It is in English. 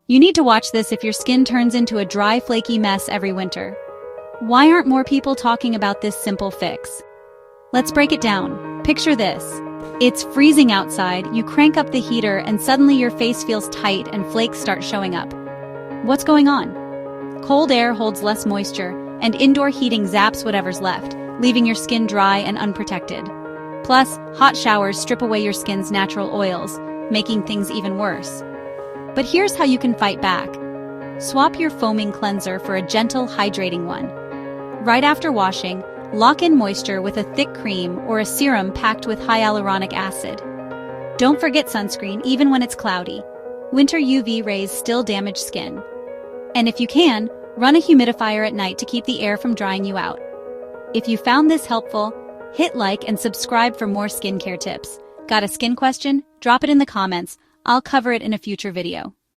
You need to watch this if your skin turns into a dry, flaky mess every winter. Why aren't more people talking about this simple fix? Let's break it down. Picture this. It's freezing outside, you crank up the heater, and suddenly your face feels tight and flakes start showing up. What's going on? Cold air holds less moisture, and indoor heating zaps whatever's left, leaving your skin dry and unprotected. Plus, hot showers strip away your skin's natural oils, making things even worse. But here's how you can fight back. Swap your foaming cleanser for a gentle, hydrating one. Right after washing, lock in moisture with a thick cream or a serum packed with hyaluronic acid. Don't forget sunscreen even when it's cloudy. Winter UV rays still damage skin. And if you can, run a humidifier at night to keep the air from drying you out. If you found this helpful, hit like and subscribe for more skincare tips. Got a skin question? Drop it in the comments. I'll cover it in a future video.